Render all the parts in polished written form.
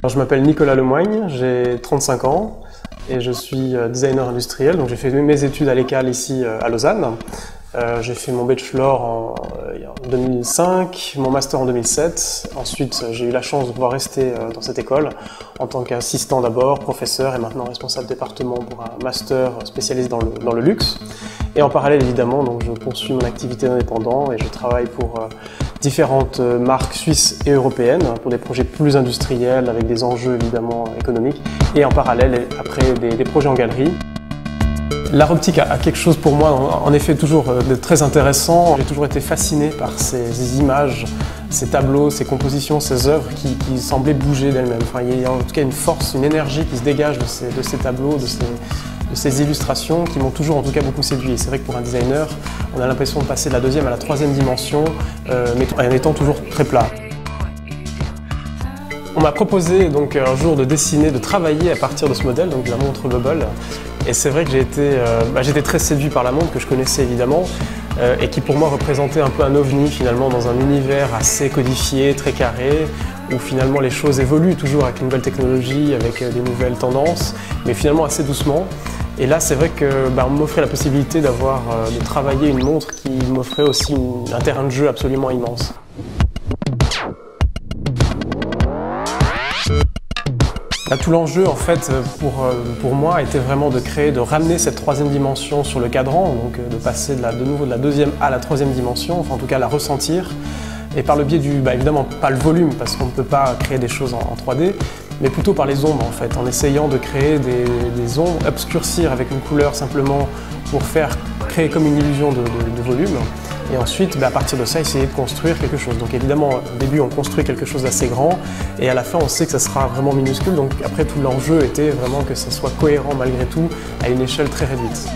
Alors, je m'appelle Nicolas Lemoigne, j'ai 35 ans et je suis designer industriel. Donc j'ai fait mes études à l'ECAL ici à Lausanne. J'ai fait mon bachelor en 2005, mon master en 2007. Ensuite, j'ai eu la chance de pouvoir rester dans cette école en tant qu'assistant d'abord, professeur et maintenant responsable département pour un master spécialisé dans le luxe. Et en parallèle, évidemment, donc, je poursuis mon activité d'indépendant et je travaille pour différentes marques suisses et européennes pour des projets plus industriels avec des enjeux évidemment économiques et en parallèle, après, des projets en galerie. L'art optique a quelque chose pour moi, en effet, toujours de très intéressant. J'ai toujours été fasciné par ces images, ces tableaux, ces compositions, ces œuvres qui semblaient bouger d'elles-mêmes. Enfin, il y a en tout cas une force, une énergie qui se dégage de ces tableaux, de ces illustrations qui m'ont toujours en tout cas beaucoup séduit. Et c'est vrai que pour un designer, on a l'impression de passer de la deuxième à la troisième dimension, mais en étant toujours très plat. On m'a proposé donc un jour de dessiner, de travailler à partir de ce modèle, donc de la montre Bubble. Et c'est vrai que j'étais très séduit par la montre, que je connaissais évidemment, et qui pour moi représentait un peu un ovni finalement dans un univers assez codifié, très carré, où finalement les choses évoluent toujours avec une nouvelle technologie, avec des nouvelles tendances, mais finalement assez doucement. Et là, c'est vrai qu'on m'offrait la possibilité de travailler une montre qui m'offrait aussi un terrain de jeu absolument immense. Là, tout l'enjeu, en fait, pour moi, était vraiment de ramener cette troisième dimension sur le cadran, donc de passer de nouveau de la deuxième à la troisième dimension, enfin en tout cas la ressentir, et par le biais évidemment pas le volume, parce qu'on ne peut pas créer des choses en 3D, mais plutôt par les ombres en fait, en essayant de créer des ombres, obscurcir avec une couleur simplement pour créer comme une illusion de volume. Et ensuite, à partir de ça, essayer de construire quelque chose. Donc évidemment, au début, on construit quelque chose d'assez grand, et à la fin, on sait que ça sera vraiment minuscule. Donc après, tout l'enjeu était vraiment que ça soit cohérent malgré tout, à une échelle très réduite.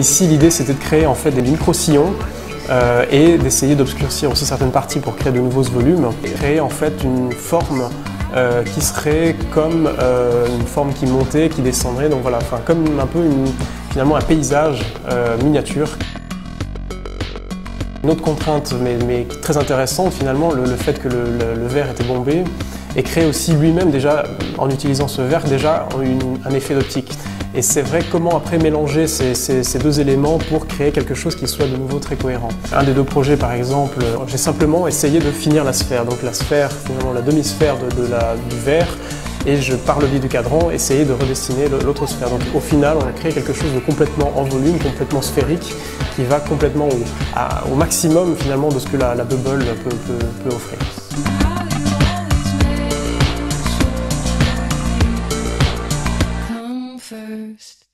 Ici, l'idée, c'était de créer en fait des micro-sillons, et d'essayer d'obscurcir aussi certaines parties pour créer de nouveaux volumes, et créer en fait une forme qui serait comme une forme qui montait, qui descendrait, donc voilà, comme un peu finalement un paysage miniature. Une autre contrainte, mais très intéressante finalement, le fait que le verre était bombé, et créer aussi lui-même déjà, en utilisant ce verre, déjà un effet d'optique. Et c'est vrai comment après mélanger ces deux éléments pour créer quelque chose qui soit de nouveau très cohérent. Un des deux projets par exemple, j'ai simplement essayé de finir la sphère, donc la sphère, finalement la demi-sphère du verre, et par le biais du cadran, essayer de redessiner l'autre sphère. Donc au final, on a créé quelque chose de complètement en volume, complètement sphérique, qui va complètement au maximum finalement de ce que la Bubble peut offrir. First.